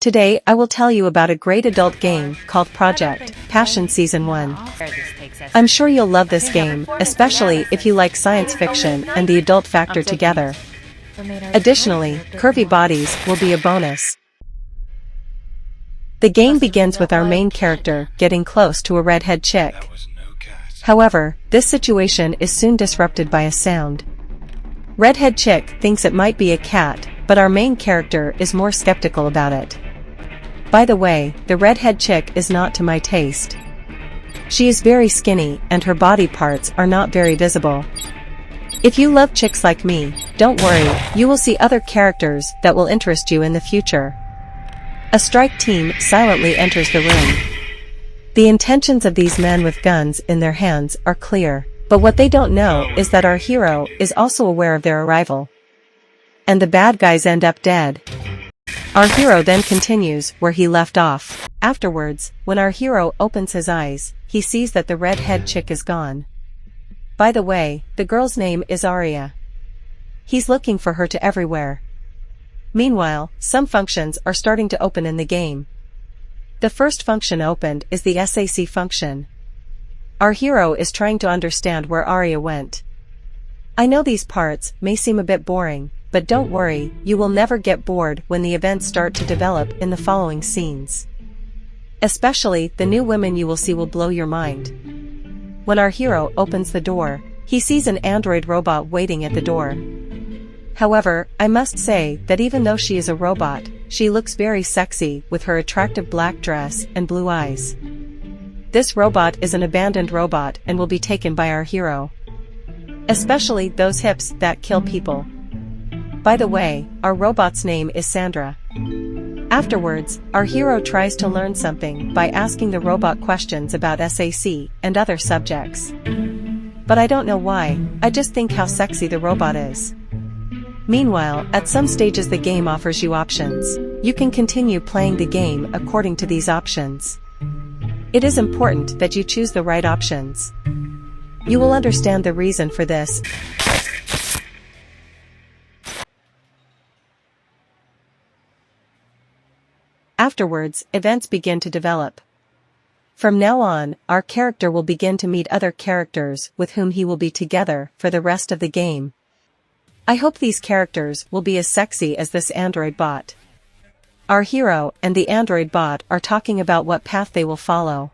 Today I will tell you about a great adult game called Projekt, Passion Season 1. I'm sure you'll love this game, especially if you like science fiction and the adult factor together. Additionally, curvy bodies will be a bonus. The game begins with our main character getting close to a redhead chick. However, this situation is soon disrupted by a sound. Redhead chick thinks it might be a cat, but our main character is more skeptical about it. By the way, the redhead chick is not to my taste. She is very skinny and her body parts are not very visible. If you love chicks like me, don't worry, you will see other characters that will interest you in the future. A strike team silently enters the room. The intentions of these men with guns in their hands are clear, but what they don't know is that our hero is also aware of their arrival. And the bad guys end up dead. Our hero then continues where he left off. Afterwards, when our hero opens his eyes, he sees that the redhead chick is gone. By the way, the girl's name is Aria. He's looking for her to everywhere. Meanwhile, some functions are starting to open in the game. The first function opened is the SAC function. Our hero is trying to understand where Aria went. I know these parts may seem a bit boring, but don't worry, you will never get bored when the events start to develop in the following scenes. Especially, the new women you will see will blow your mind. When our hero opens the door, he sees an android robot waiting at the door. However, I must say that even though she is a robot, she looks very sexy with her attractive black dress and blue eyes. This robot is an abandoned robot and will be taken by our hero. Especially those hips that kill people. By the way, our robot's name is Sandra. Afterwards, our hero tries to learn something by asking the robot questions about SAC and other subjects. But I don't know why, I just think how sexy the robot is. Meanwhile, at some stages the game offers you options. You can continue playing the game according to these options. It is important that you choose the right options. You will understand the reason for this. Afterwards, events begin to develop. From now on, our character will begin to meet other characters with whom he will be together for the rest of the game. I hope these characters will be as sexy as this android bot. Our hero and the android bot are talking about what path they will follow.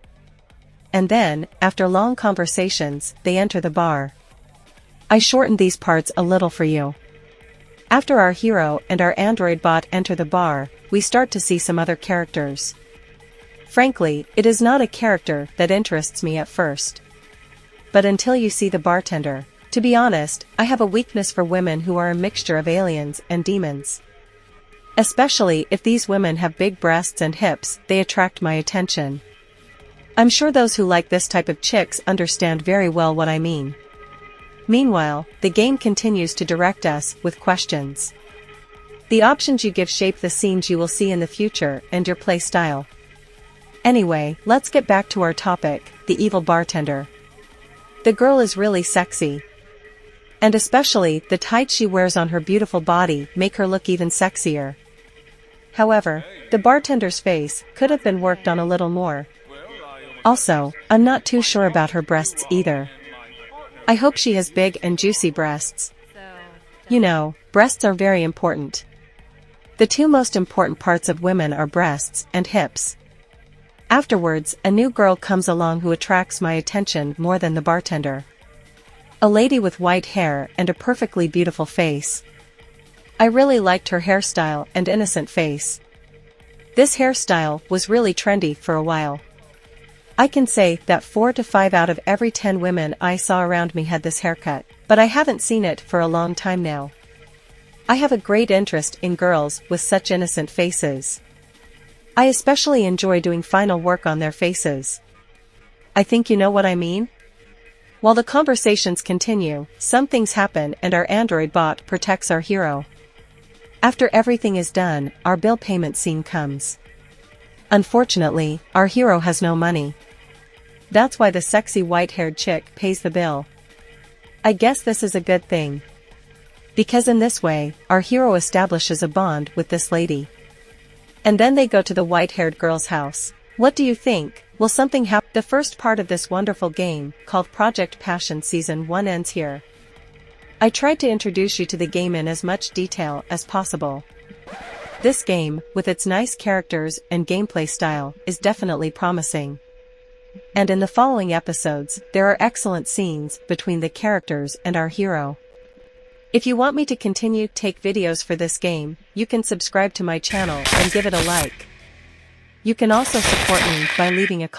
And then, after long conversations, they enter the bar. I shortened these parts a little for you. After our hero and our android bot enter the bar, we start to see some other characters. Frankly, it is not a character that interests me at first. But until you see the bartender, to be honest, I have a weakness for women who are a mixture of aliens and demons. Especially if these women have big breasts and hips, they attract my attention. I'm sure those who like this type of chicks understand very well what I mean. Meanwhile, the game continues to direct us with questions. The options you give shape the scenes you will see in the future and your play style. Anyway, let's get back to our topic, the evil bartender. The girl is really sexy. And especially, the tights she wears on her beautiful body make her look even sexier. However, the bartender's face could have been worked on a little more. Also, I'm not too sure about her breasts either. I hope she has big and juicy breasts. You know, breasts are very important. The two most important parts of women are breasts and hips. Afterwards, a new girl comes along who attracts my attention more than the bartender. A lady with white hair and a perfectly beautiful face. I really liked her hairstyle and innocent face. This hairstyle was really trendy for a while. I can say that 4 to 5 out of every 10 women I saw around me had this haircut, but I haven't seen it for a long time now. I have a great interest in girls with such innocent faces. I especially enjoy doing final work on their faces. I think you know what I mean? While the conversations continue, some things happen and our android bot protects our hero. After everything is done, our bill payment scene comes. Unfortunately, our hero has no money. That's why the sexy white-haired chick pays the bill. I guess this is a good thing. Because in this way, our hero establishes a bond with this lady. And then they go to the white-haired girl's house. What do you think? Will something happen? The first part of this wonderful game, called Project Passion Season 1 ends here. I tried to introduce you to the game in as much detail as possible. This game, with its nice characters and gameplay style, is definitely promising. And in the following episodes, there are excellent scenes between the characters and our hero. If you want me to continue to take videos for this game, you can subscribe to my channel and give it a like. You can also support me by leaving a comment.